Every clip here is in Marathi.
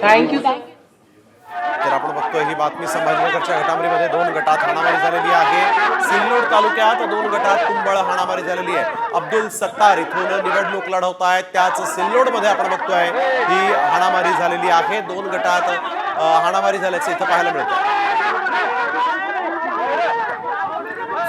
थँक्यू। तर आपण बघतोय ही बातमी संभाजीनगरच्या घडामोडीमध्ये 2 गटात हाणामारी झालेली आहे। सिल्लोड तालुक्यात 2 गटात तुंबळ हाणामारी झालेली आहे। अब्दुल सत्तार इथून निवडणूक लढवत आहेत, त्याच सिल्लोडमध्ये आपण बघतोय ही हाणामारी झालेली आहे। 2 गटात हाणामारी झाल्याचं इथं पाहायला मिळतं।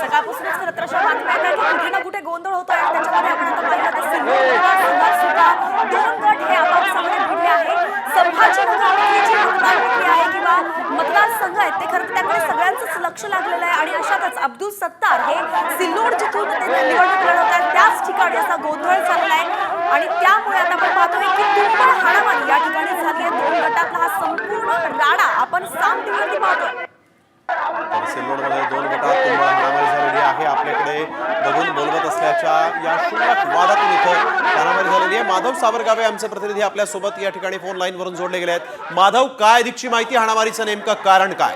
सकाळपासूनच खरं तर अशा बातम्या आहेत की कुठे ना कुठे गोंधळ होतोय। त्याच्यामध्ये आपण आता पाहिलं तर सिल्लोड मतदारसंघात सुद्धा 2 गट हे आपापसामध्ये भिडले आहे। संभाजीनगरमधली जी मतदार प्रक्रिया आहे किंवा मतदारसंघ आहेत ते खरं तर त्याकडे सगळ्यांचंच लक्ष लागलेलं आहे आणि अशातच अब्दुल सत्तार हे सिल्लोड जिथून ते निवडणूक लढवत आहेत त्याच ठिकाणी असा गोंधळ झालेला आहे आणि त्यामुळे आता आपण पाहतोय की तुंबळ हाणामारी या ठिकाणी झाली आहे। 2 गटातला हा संपूर्ण राडा आपण साम टीव्हीवरती पाहतोय। तर सिल्लोडमध्ये 2 गटात तुंबळ हाणामारी झालेली आहे। आपल्याकडे बघून बोलवत असल्याच्या या क्षुल्लक वादातून इथं हाणामारी झालेली आहे। माधव सावरगावे आमचे प्रतिनिधी आपल्या सोबत या ठिकाणी फोन लाईन वरून जोडले गेले आहेत। माधव, काय अधिकची माहिती, हाणामारीचं नेमकं कारण काय?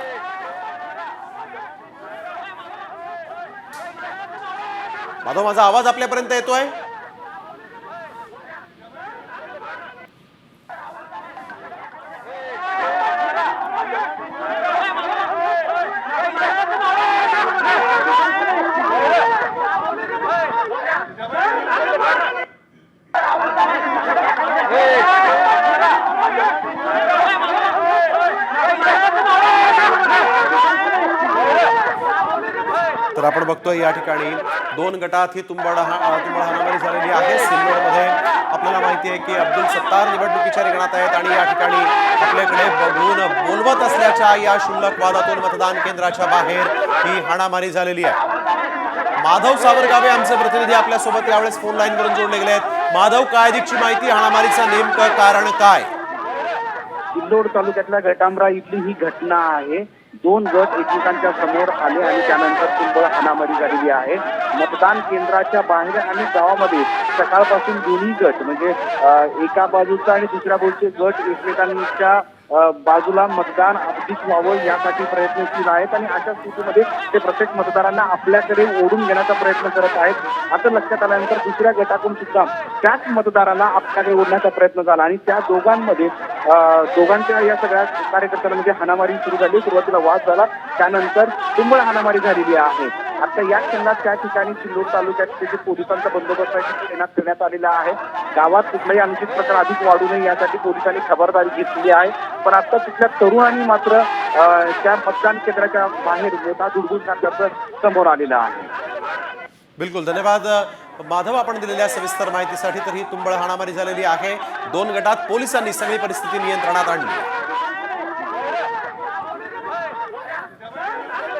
माधव, माझा आवाज आपल्यापर्यंत येतोय? तर आपण बघतोय या ठिकाणी 2 गटात ही तुंबळ हाणामारी झालेली आहे। सिल्लोडमध्ये आपल्याला माहिती आहे की अब्दुल सत्तार निवडणुकीच्या रिंगणात आहेत आणि या ठिकाणी आपल्याकडे बघून बोलवत असल्याच्या या क्षुल्लक वादातून मतदान केंद्राच्या बाहेर ही हाणामारी झालेली आहे। माधव सावरगावे आमचे प्रतिनिधी आपल्या सोबत यावेळेस फोन लाईन वरून जोडले गेले आहेत। माधव, काय अधिकची माहिती, हाणामारीचं नेमकं कारण काय? सिल्लोड तालुक्यातल्या घटांबरा इथली ही घटना आहे। 2 गट एकमेकांच्या समोर आले आणि त्यानंतर तुंबळ हाणामारी झालेली आहे। मतदान केंद्राच्या बाहेर आणि गावामध्ये सकाळपासून दोन्ही गट म्हणजे एका बाजूचा आणि दुसऱ्या बाजूचे गट एकमेकांच्या बाजूला मतदान अधिक व्हावं यासाठी प्रयत्नशील आहेत आणि अशा स्थितीमध्ये ते प्रत्येक मतदारांना आपल्याकडे ओढून घेण्याचा प्रयत्न करत आहेत। असं लक्षात आल्यानंतर दुसऱ्या गटातून सुद्धा त्याच मतदाराला आपल्याकडे ओढण्याचा प्रयत्न झाला आणि त्या दोघांच्या या सगळ्या कार्यकर्त्यांना म्हणजे हाणामारी सुरू झाली। सुरुवातीला वाद झाला, त्यानंतर तुंबळ हाणामारी झालेली आहे। आता या क्षणात त्या ठिकाणी सिल्लोड तालुक्यात जे पोलिसांचा बंदोबस्त आहे तो तैनात करण्यात आलेला आहे। गावात कुठलाही अनुचित प्रकार अधिक वाढू नये यासाठी पोलिसांनी खबरदारी घेतली आहे। पण आता तिथल्या तरुणांनी मात्र त्या मतदान केंद्राच्या बाहेर मोठा धुडगूस घातल्याचं समोर आलेलं आहे। बिलकुल, धन्यवाद माधव आपण दिलेल्या सविस्तर माहितीसाठी। तर ही तुंबळ हाणामारी झालेली आहे। 2 गटात पोलिसांनी सगळी परिस्थिती नियंत्रणात आणली।